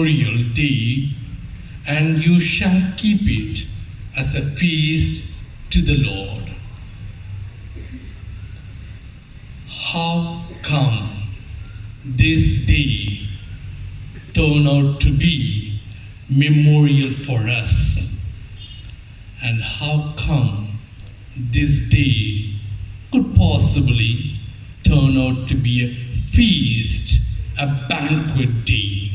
memorial day, and you shall keep it as a feast to the Lord. How come this day turned out to be memorial for us? And how come this day could possibly turn out to be a feast, a banquet day?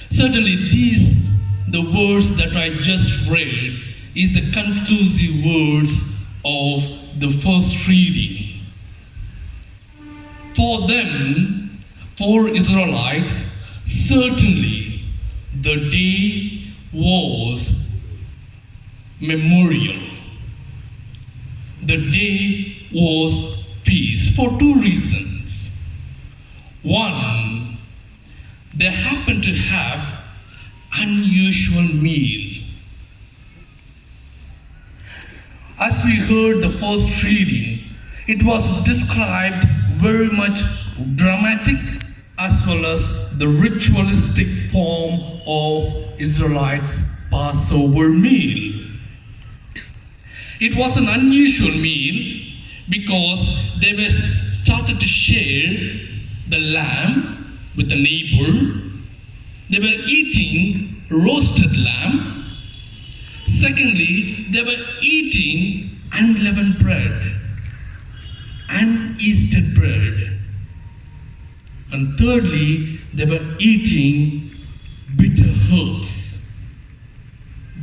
Certainly the words that I just read is the conclusive words of the first reading. For them, for Israelites, certainly the day was memorial. The day was feast for two reasons. One, they happened to have unusual meal. As we heard the first reading, it was described very much dramatic as well as the ritualistic form of Israelites' Passover meal. It was an unusual meal because they were started to share the lamb with a neighbor. They were eating roasted lamb. Secondly, they were eating unleavened bread, unyielded bread. And thirdly, they were eating bitter herbs.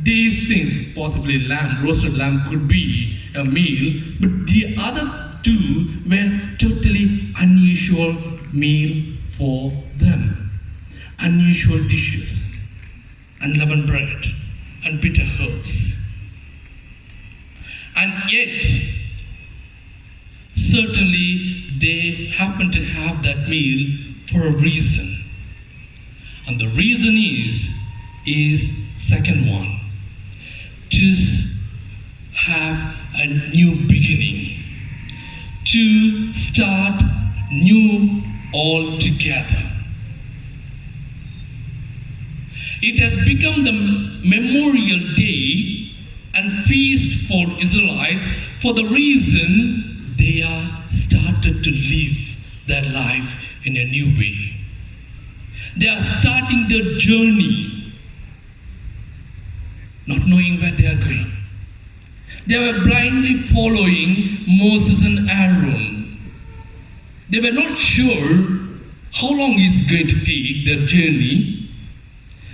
These things, possibly lamb, roasted lamb could be a meal, but the other two were totally unusual meal for them. Unusual dishes, unleavened bread, and bitter herbs. And yet, certainly they happen to have that meal for a reason. And the reason is second one, to have a new beginning, to start new altogether. It has become the memorial day and feast for Israelites for the reason they are started to live their life in a new way. They are starting their journey, not knowing where they are going. They were blindly following Moses and Aaron. They were not sure how long it's going to take their journey.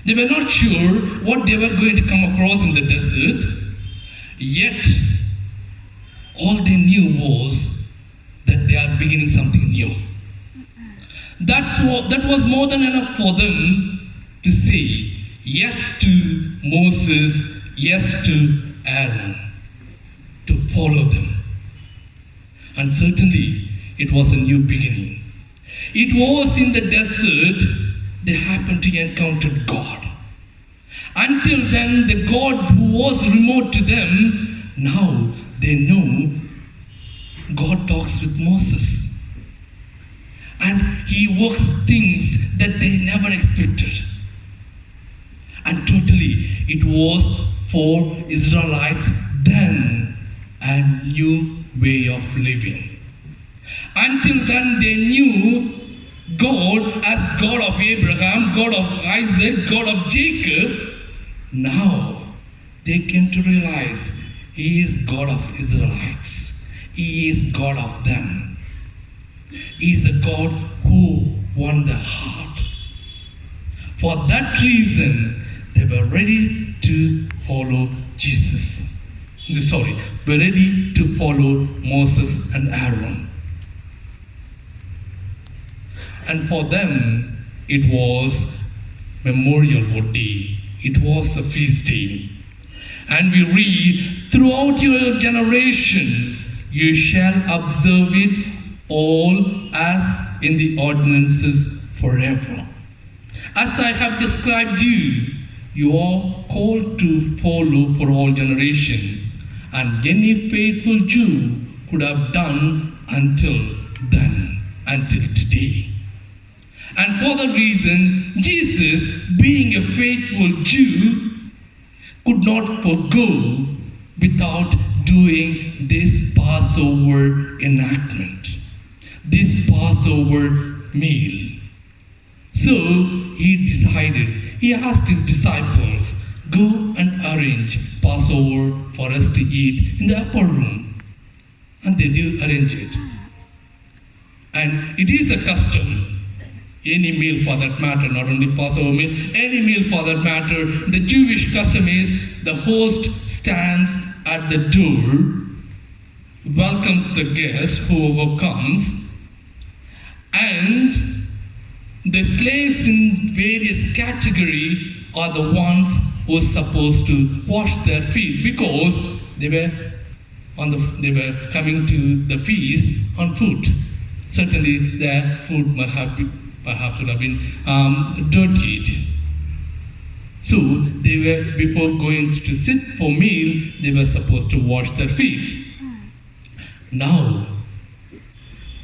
They were not sure what they were going to come across in the desert. Yet, all they knew was that they are beginning something new. That was more than enough for them to say yes to Moses, yes to Aaron, to follow them. And certainly, it was a new beginning. It was in the desert they happened to encounter God. Until then, the God who was remote to them, now they know God talks with Moses. And he works things that they never expected. And totally, it was for Israelites then a new way of living. Until then, they knew God as God of Abraham, God of Isaac, God of Jacob. Now they came to realize He is God of Israelites. He is God of them. He is the God who won their heart. For that reason, they were ready to follow Jesus. Were ready to follow Moses and Aaron. And for them, it was Memorial Day. It was a feast day. And we read, throughout your generations, you shall observe it all as in the ordinances forever. As I have described you, you are called to follow for all generation. And any faithful Jew could have done until then, until today. And for that reason, Jesus, being a faithful Jew, could not forgo without doing this Passover enactment, this Passover meal. So he asked his disciples, go and arrange Passover for us to eat in the upper room. And they do arrange it. And it is a custom, any meal for that matter, not only Passover meal, any meal for that matter, the Jewish custom is the host stands at the door, welcomes the guest, whoever comes, and the slaves in various categories are the ones who are supposed to wash their feet because they were coming to the feast on foot. Certainly their food perhaps would have been dirtied. So they were, before going to sit for meal, they were supposed to wash their feet. Now,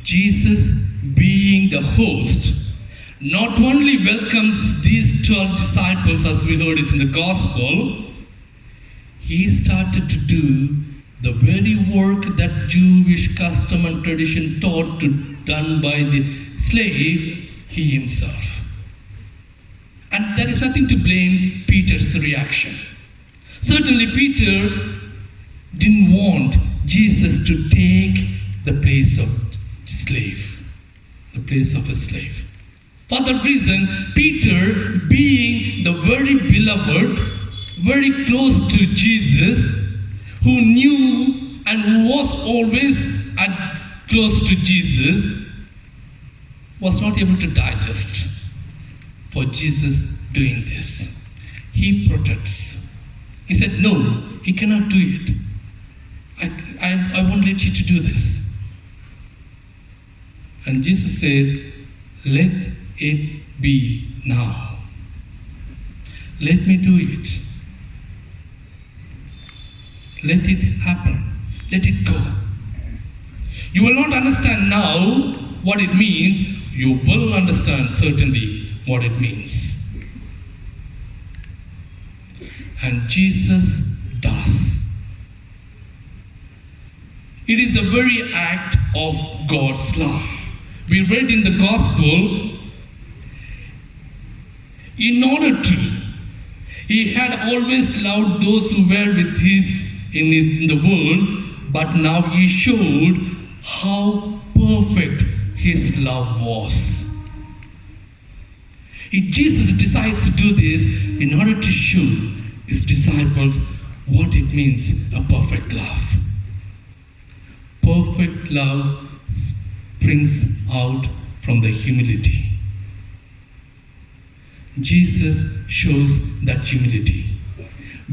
Jesus, being the host, not only welcomes these 12 disciples as we heard it in the gospel, he started to do the very work that Jewish custom and tradition taught to done by the slave, he himself. And there is nothing to blame Peter's reaction. Certainly Peter didn't want Jesus to take the place of slave, the place of a slave. For that reason, Peter, being the very beloved, very close to Jesus, who knew and who was always close to Jesus, was not able to digest for Jesus doing this. He protects. He said, no, he cannot do it. I won't let you to do this. And Jesus said, let it be now. Let me do it. Let it happen. Let it go. You will not understand now what it means. You will understand certainly what it means. And Jesus does. It is the very act of God's love. We read in the gospel, in order to, he had always loved those who were with in the world, but now he showed how perfect his love was. Jesus decides to do this in order to show his disciples what it means, a perfect love. Perfect love springs out from the humility. Jesus shows that humility.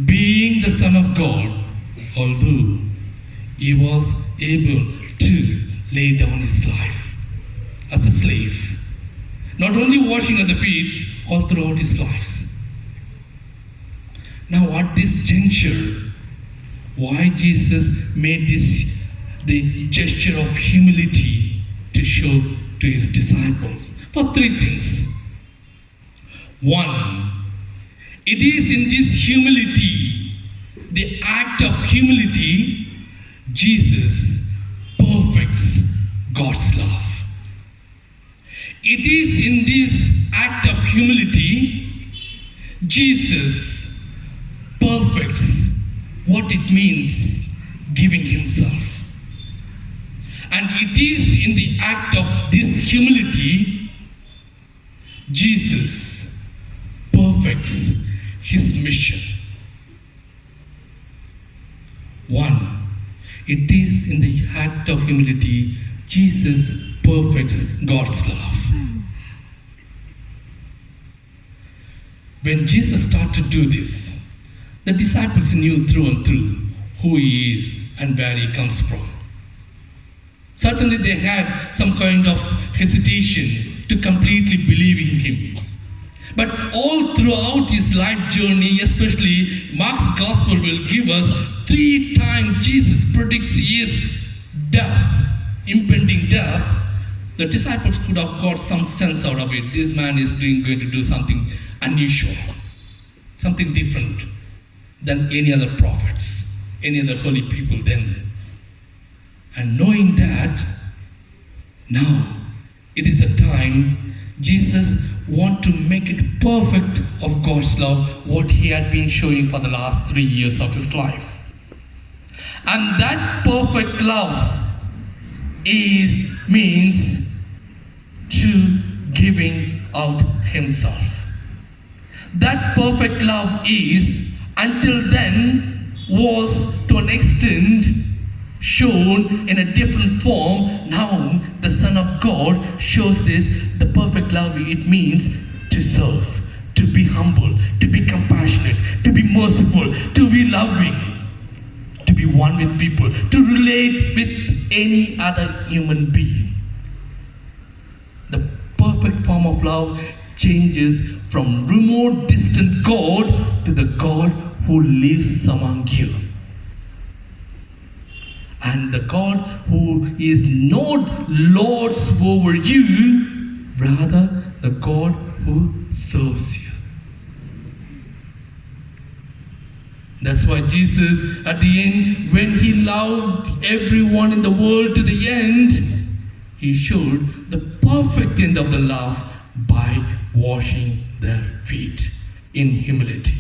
Being the Son of God, although he was able to lay down his life as a slave, not only washing at the feet, all throughout his life. Now at this juncture, why Jesus made the gesture of humility to show to his disciples? For three things. One, it is in this humility, the act of humility, Jesus perfects God's love. It is in this act of humility, Jesus perfects what it means giving himself. And it is in the act of this humility, Jesus perfects his mission. One, it is in the act of humility, Jesus perfects God's love. When Jesus started to do this, the disciples knew through and through who he is and where he comes from. Certainly they had some kind of hesitation to completely believe in him. But all throughout his life journey, especially Mark's gospel will give us 3 times Jesus predicts his death, impending death, the disciples could have got some sense out of it. This man is going to do something unusual, something different than any other prophets, any other holy people then. And knowing that, now it is a time Jesus wants to make it perfect of God's love, what he had been showing for the last 3 years of his life. And that perfect love means to giving out himself. That perfect love is, until then, was to an extent shown in a different form. Now the Son of God shows this, the perfect love. It means to serve, to be humble, to be compassionate, to be merciful, to be loving, to be one with people, to relate with any other human being. The perfect form of love changes from remote, distant God to the God who lives among you. And the God who is not lords over you, rather the God who serves you. That's why Jesus, at the end, when he loved everyone in the world to the end, he showed the perfect end of the love by washing their feet in humility.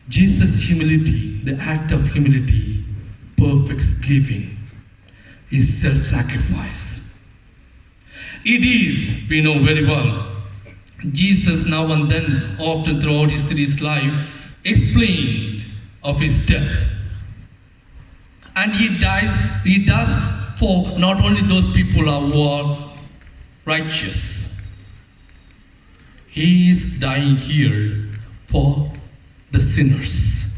Jesus' humility, the act of humility, perfects giving, is self-sacrifice. It is, we know very well, Jesus now and then, often throughout his life, explained of his death. And he does for not only those people who are righteous. He is dying here for the sinners.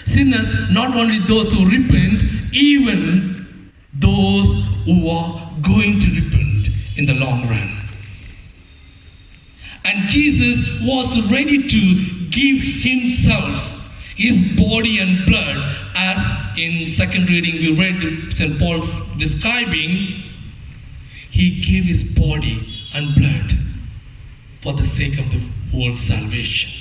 Sinners, not only those who repent, even those who are going to repent in the long run. And Jesus was ready to give himself, his body and blood, as in second reading we read St. Paul's describing, he gave his body and blood for the sake of the world's salvation.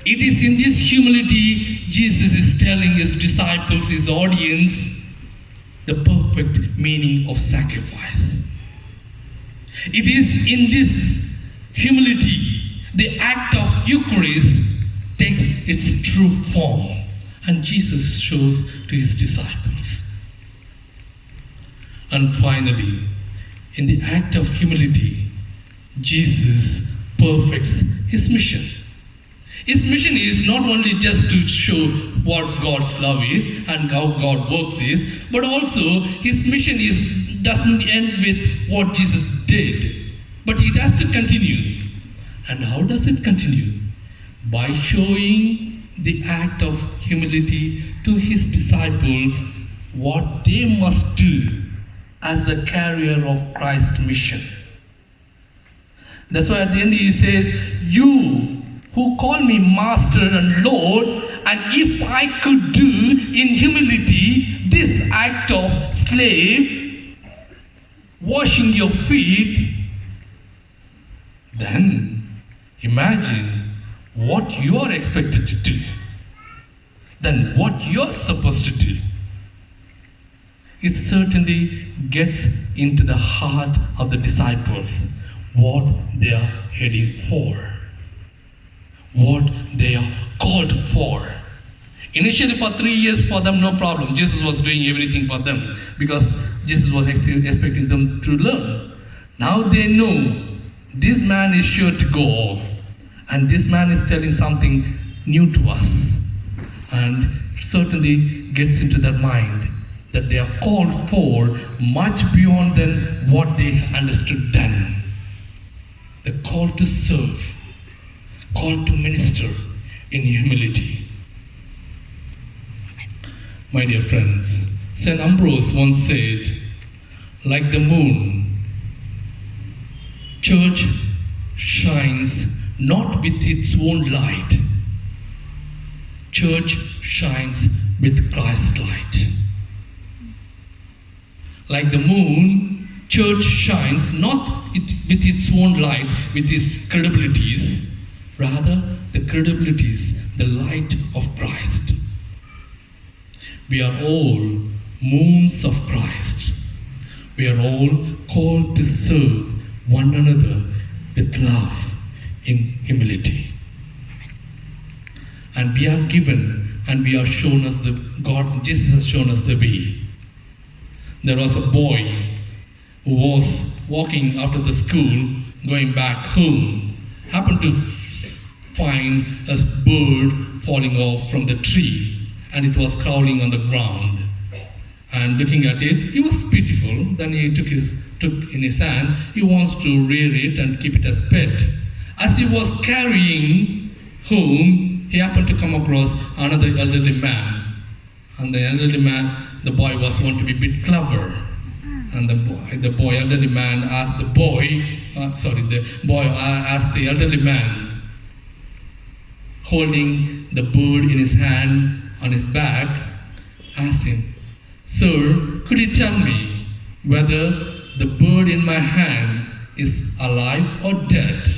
It is in this humility Jesus is telling his disciples, his audience, the perfect meaning of sacrifice. It is in this humility the act of Eucharist takes its true form, and Jesus shows to his disciples. And finally, in the act of humility, Jesus perfects his mission. His mission is not only just to show what God's love is and how God works is, but also his mission doesn't end with what Jesus did, but it has to continue. And how does it continue? By showing the act of humility to his disciples, what they must do as the carrier of Christ's mission. That's why at the end he says, you who call me Master and Lord, and if I could do in humility this act of slave, washing your feet, then imagine what you are expected to do. Then what you're supposed to do. It certainly gets into the heart of the disciples what they are heading for, what they are called for. Initially for 3 years for them, no problem. Jesus was doing everything for them because Jesus was expecting them to learn. Now they know this man is sure to go off, and this man is telling something new to us, and certainly gets into their mind that they are called for much beyond than what they understood then. The call to serve, call to minister in humility. My dear friends, St. Ambrose once said, like the moon, church shines not with its own light church shines with Christ's light. Like the moon, church shines not with its own light, with its credibilities, rather the credibilities, the light of Christ. We are all moons of Christ. We are all called to serve one another with love in humility. And we are given and we are shown us Jesus has shown us the way. There was a boy who was walking after the school, going back home, happened to find a bird falling off from the tree, and it was crawling on the ground. And looking at it, it was beautiful. Then he took in his hand, he wants to rear it and keep it as pet. As he was carrying home, he happened to come across another elderly man. And the elderly man, the boy want to be a bit clever. And the elderly man asked the boy asked the elderly man, holding the bird in his hand on his back, asked him, "Sir, could you tell me whether the bird in my hand is alive or dead?"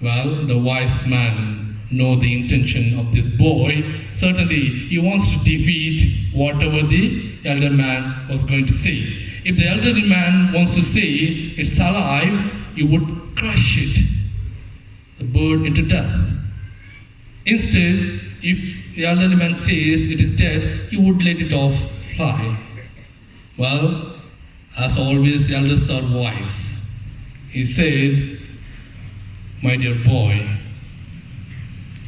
Well, the wise man knows the intention of this boy. Certainly, he wants to defeat whatever the elder man was going to say. If the elderly man wants to say it's alive, he would crush it, the bird, into death. Instead, if the elderly man says it is dead, he would let it off fly. Well, as always, the elders are wise. He said, "My dear boy,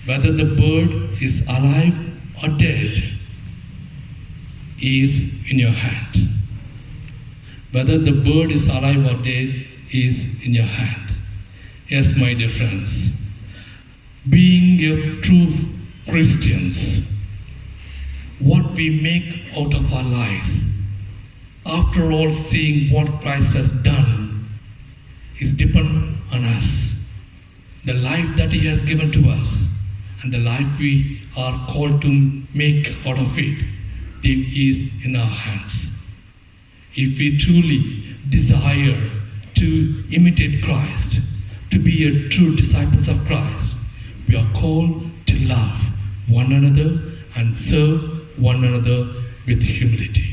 whether the bird is alive or dead is in your hand." Whether the bird is alive or dead is in your hand. Yes, my dear friends, being a true Christians, what we make out of our lives, after all seeing what Christ has done, is dependent on us. The life that He has given to us and the life we are called to make out of it is in our hands. If we truly desire to imitate Christ, to be a true disciples of Christ, we are called to love one another and serve one another with humility.